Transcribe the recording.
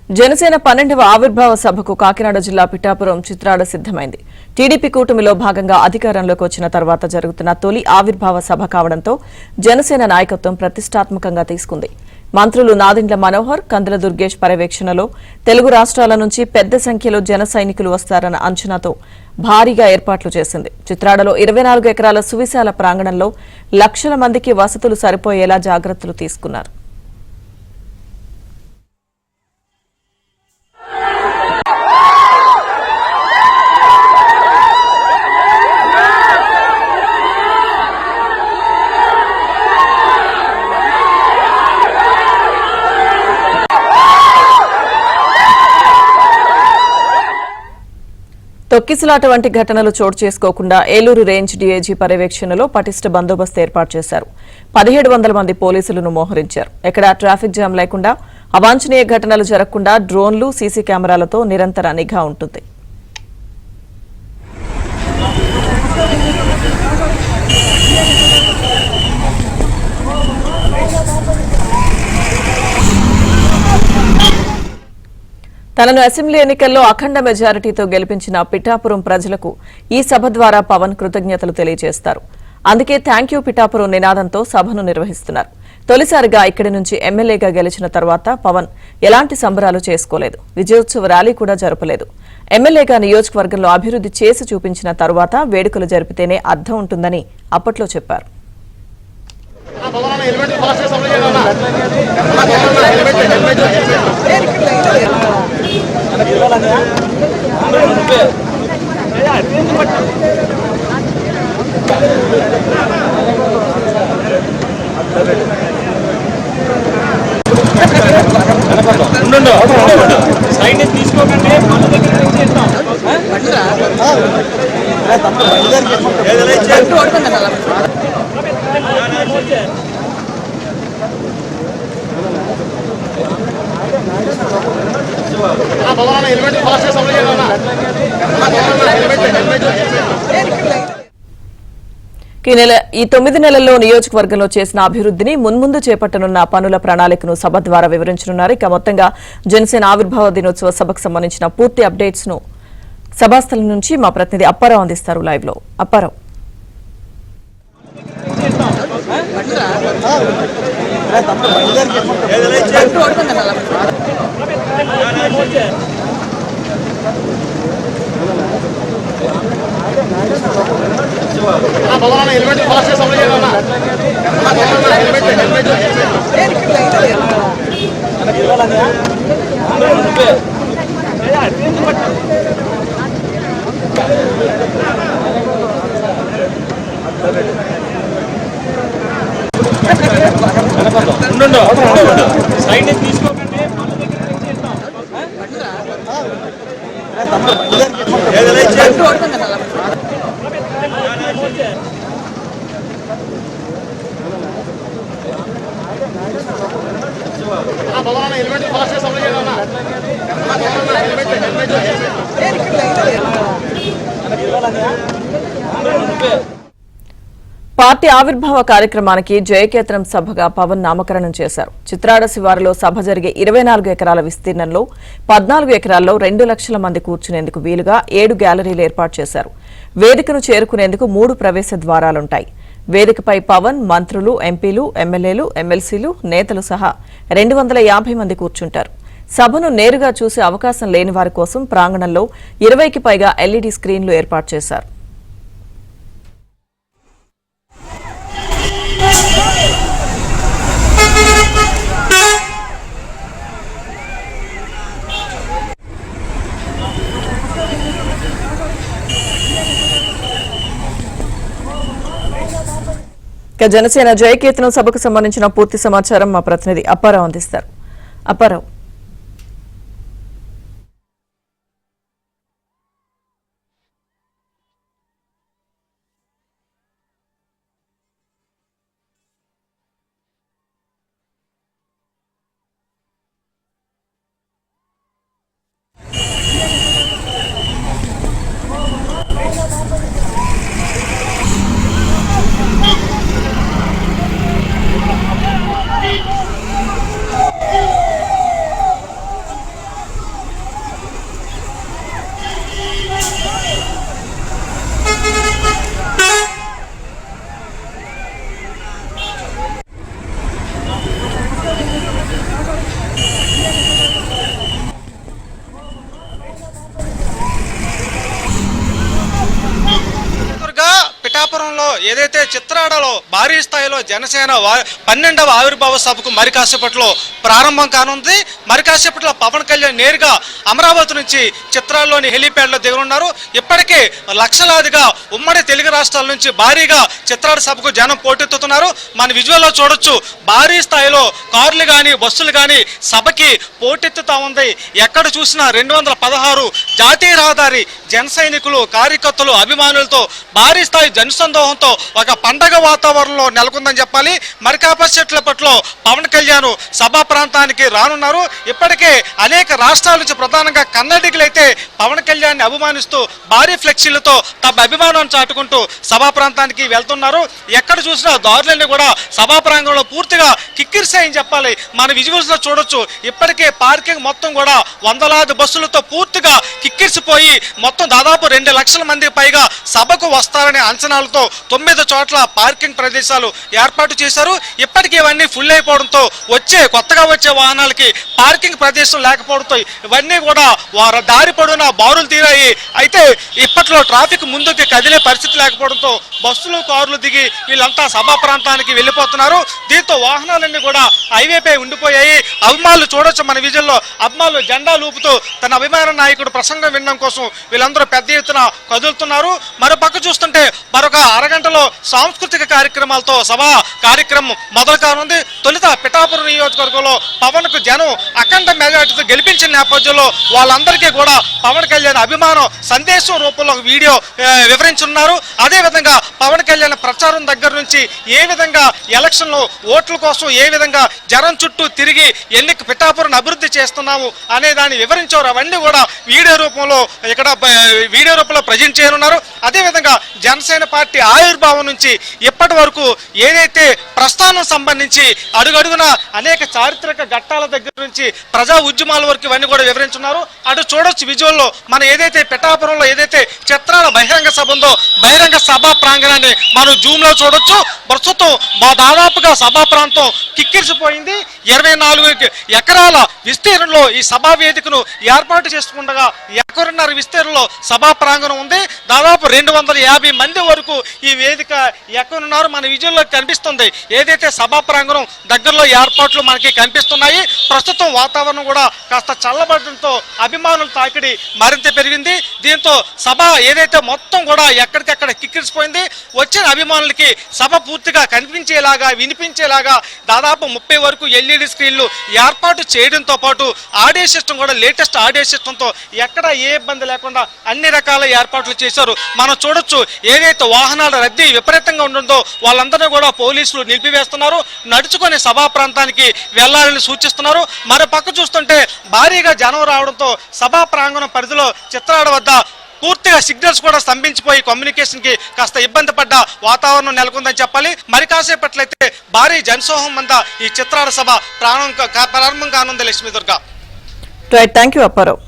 జనసేన 12వ ఆవిర్భావ సభకు కాకినాడ జిల్లా పిఠాపురం చిత్రాడ సిద్ధమైంది. టీడీపీ కూటమిలో భాగంగా అధికారంలోకి వచ్చిన తర్వాత జరుగుతున్న తొలి ఆవిర్భావ సభ కావడంతో జనసేన నాయకత్వం ప్రతిష్టాత్మకంగా తీసుకుంది. మంత్రులు నాదెండ్ల మనోహర్, కందుల దుర్గేష్ పర్యవేక్షణలో తెలుగు రాష్ట్రాల నుంచి పెద్ద సంఖ్యలో జన సైనికులు వస్తారన్న అంచనాతో భారీగా ఏర్పాట్లు చేసింది. చిత్రాడలో 24 ఎకరాల సువిశాల ప్రాంగణంలో లక్షల మందికి వసతులు సరిపోయేలా జాగ్రత్తలు తీసుకున్నారు. తొక్కిసలాట వంటి ఘటనలు చోటు చేసుకోకుండా ఏలూరు రేంజ్ డీఐజీ పర్యవేక్షణలో పటిష్ట బందోబస్తు ఏర్పాటు చేశారు. 1700 మంది పోలీసులను మోహరించారు. ఎక్కడా ట్రాఫిక్ జామ్ లేకుండా, అవాంఛనీయ ఘటనలు జరగకుండా డ్రోన్లు, సీసీ కెమెరాలతో నిరంతర నిఘా ఉంటుంది. తనను అసెంబ్లీ ఎన్నికల్లో అఖండ మెజారిటీతో గెలిపించిన పిఠాపురం ప్రజలకు ఈ సభ ద్వారా పవన్ కృతజ్ఞతలు తెలియజేస్తారు. అందుకే థ్యాంక్యూ పిఠాపురం నినాదంతో సభను నిర్వహిస్తున్నారు. తొలిసారిగా ఇక్కడి నుంచి ఎమ్మెల్యేగా గెలిచిన తర్వాత పవన్ ఎలాంటి సంబరాలు చేసుకోలేదు. విజయోత్సవ ర్యాలీ కూడా జరపలేదు. ఎమ్మెల్యేగా నియోజకవర్గంలో అభివృద్ధి చేసి చూపించిన తరువాత వేడుకలు జరిపితేనే అర్థం ఉంటుందని అప్పట్లో చెప్పారు. ఈ 9 నెలల్లో నియోజకవర్గంలో చేసిన అభివృద్ధిని, మున్ముందు చేపట్టనున్న పనుల ప్రణాళికను సభ ద్వారా వివరించనున్నారు. ఇక మొత్తంగా జనసేన ఆవిర్భావ దినోత్సవ సభకు సంబంధించిన పూర్తి అప్డేట్స్ ను సభాస్థలం నుంచి మా ప్రతినిధి అప్పారావు అందిస్తారు. లైవ్ లో అప్పారావు. పార్టీ ఆవిర్భావ కార్యక్రమానికి జయకేతనం సభగా పవన్ నామకరణం చేశారు. చిత్రాడ శివారులో సభ జరిగే 24 ఎకరాల విస్తీర్ణంలో 14 ఎకరాల్లో 2 లక్షల మంది కూర్చునేందుకు వీలుగా 7 గ్యాలరీలు ఏర్పాటు చేశారు. వేదికను చేరుకునేందుకు 3 ప్రవేశ ద్వారాలుంటాయి. వేదికపై పవన్, మంత్రులు, ఎంపీలు, ఎమ్మెల్యేలు, ఎమ్మెల్సీలు, నేతలు సహా 250 మంది కూర్చుంటారు. సభను నేరుగా చూసే అవకాశం లేని వారి కోసం ప్రాంగణంలో 20కి పైగా ఎల్ఈడీ స్క్రీన్లు ఏర్పాటు చేశారు. జనసేన జయకేతనం సభకు సంబంధించిన పూర్తి సమాచారం మా ప్రతినిధి అప్పారావు అందిస్తారు. అప్పారావు. ఏదైతే చిత్రాడలో భారీ స్థాయిలో జనసేన 12వ ఆవిర్భావ సభకు మరి కాసేపట్లో ప్రారంభం కానుంది. మరి కాసేపట్లో పవన్ కళ్యాణ్ నేరుగా అమరావతి నుంచి చిత్రాల్లోని హెలీప్యాడ్లో దిగనున్నారు. ఇప్పటికే లక్షలాదిగా ఉమ్మడి తెలుగు రాష్ట్రాల నుంచి భారీగా చిత్రాడ సభకు జనం పోటెత్తుతున్నారు. మన విజువల్లో చూడొచ్చు, భారీ స్థాయిలో కార్లు కానీ బస్సులు కానీ సభకి పోటెత్తుతా ఉంది. ఎక్కడ చూసినా 216 జాతీయ రహదారి జన సైనికులు, కార్యకర్తలు, అభిమానులతో భారీ స్థాయి జనసందోహంతో ఒక పండగ వాతావరణంలో నెలకొందని చెప్పాలి. మరి కాసేపట్లో పవన్ కళ్యాణ్ సభా ప్రాంతానికి రానున్నారు. ఇప్పటికే అనేక రాష్ట్రాల నుంచి ప్రధానంగా కన్నడిగులైతే పవన్ కళ్యాణ్ అభిమానిస్తూ భారీ ఫ్లెక్సీలతో తమ అభిమానాన్ని చాటుకుంటూ సభా ప్రాంతానికి వెళ్తున్నారు. ఎక్కడ చూసినా దారులన్నీ కూడా సభా ప్రాంగణంలో పూర్తిగా కిక్కిరిసాయని చెప్పాలి. మన విజువల్స్ లో చూడొచ్చు, ఇప్పటికే పార్కింగ్ మొత్తం కూడా వందలాది బస్సులతో పూర్తిగా కిక్కిరిసిపోయి మొత్తం దాదాపు 2 లక్షల మందికి పైగా సభకు వస్తారనే అంచనాలతో 9 చోట్ల పార్కింగ్ ప్రదేశాలు ఏర్పాటు చేశారు. ఇప్పటికీ ఇవన్నీ ఫుల్ అయిపోవడంతో కొత్తగా వచ్చే వాహనాలకి పార్కింగ్ ప్రదేశం లేకపోవడంతో ఇవన్నీ కూడా వారి దారి పొడవునా బారులు తీరాయి. అయితే ఇప్పట్లో ట్రాఫిక్ ముందుకి కదిలే పరిస్థితి లేకపోవడంతో బస్సులు, కార్లు దిగి వీళ్ళంతా సభా ప్రాంతానికి వెళ్ళిపోతున్నారు. దీంతో వాహనాలన్నీ కూడా హైవేపై ఉండిపోయాయి. అభిమానులు చూడొచ్చు, మన విజువల్లో అభిమానులు జెండా లూపుతూ తన అభిమాన నాయకుడు ప్రసంగం వినడం కోసం వీళ్ళందరూ పెద్ద ఎత్తున కదులుతున్నారు. మరో పక్క చూస్తుంటే మరొక అరగంటలో సాంస్కృతిక కార్యక్రమాలతో సభా కార్యక్రమం మొదలు కానుంది. తొలుత పిఠాపురం నియోజకవర్గంలో పవన్ కు జనం అఖండ మెజార్టీతో గెలిపించిన నేపథ్యంలో వాళ్ళందరికీ కూడా పవన్ కళ్యాణ్ అభిమానం సందేశం రూపంలో వీడియో వివరించున్నారు. అదేవిధంగా పవన్ కళ్యాణ్ ప్రచారం దగ్గర నుంచి ఏ విధంగా ఎలక్షన్లో ఓట్ల కోసం ఏ విధంగా జనం చుట్టూ తిరిగి పిఠాపురం అభివృద్ధి చేస్తున్నాము అనే దాన్ని వివరించారు. అవన్నీ కూడా వీడియో రూపంలో ప్రజెంట్ చేయనున్నారు. అదేవిధంగా జనసేన పార్టీ ఆవిర్భావం నుంచి ఇప్పటి వరకు ఏదైతే ప్రస్థానం సంబంధించి అడుగడుగున అనేక చారిత్రక ఘట్టాల దగ్గర నుంచి ప్రజా ఉద్యమాల వరకు ఇవన్నీ కూడా వివరించున్నారు. అటు చూడొచ్చు విజువల్లో, మన ఏదైతే పిఠాపురంలో ఏదైతే చిత్రాల బహిరంగ సభ ఉందో బహిరంగ సభా ప్రాంగణాన్ని మనం జూమ్ లో చూడొచ్చు. ప్రస్తుతం దాదాపుగా సభా ప్రాంతం కిక్కిరిసిపోయింది. 24 ఎకరాల విస్తీర్ణంలో ఈ సభా వేదికను ఏర్పాటు చేసుకుండగా 1.5 విస్తీర్ణంలో సభా ప్రాంగణం ఉంది. దాదాపు 250 మంది వరకు ఈ వేదిక ఎక్కనున్నారు. మన విజువల్లో కనిపిస్తుంది. ఏదైతే సభా ప్రాంగణం దగ్గరలో ఏర్పాట్లు మనకి కనిపిస్తున్నాయి. ప్రస్తుతం వాతావరణం కూడా కాస్త చల్లబడటంతో అభిమానుల తాకిడి మరింత పెరిగింది. దీంతో సభ ఏదైతే మొత్తం కూడా ఎక్కడికక్కడ కిక్కిరిసిపోయింది. వచ్చిన అభిమానులకి సభ పూర్తిగా కనిపించేలాగా, వినిపించేలాగా దాదాపు 30 వరకు LED స్క్రీన్లు ఏర్పాటు చేయడంతో పాటు ఆడియో సిస్టమ్ కూడా లేటెస్ట్ ఆడియో సిస్టంతో ఎక్కడ ఏ ఇబ్బంది లేకుండా అన్ని రకాల ఏర్పాట్లు చేశారు. మనం చూడొచ్చు, ఏదైతే వాహనాల రద్దీ విపరీతంగా ఉండడంతో వాళ్ళందరినీ కూడా పోలీసులు నిలిపివేస్తున్నారు. నడుచుకొని సభా ప్రాంతానికి వెళ్లాలని సూచిస్తున్నారు. మరో పక్క చూస్తుంటే భారీగా జనం రావడంతో సభా ప్రాంగణం పరిధిలో చిత్రాడ వద్ద పూర్తిగా సిగ్నల్స్ కూడా స్తంభించిపోయి కమ్యూనికేషన్ కి కాస్త ఇబ్బంది పడ్డ వాతావరణం నెలకొందని చెప్పాలి. మరి కాసేపట్లయితే భారీ జనసోహం మంద ఈ చిత్రాడ సభ ప్రారంభం కానుంది. Lakshmi Durga. Right, thank you Apparao.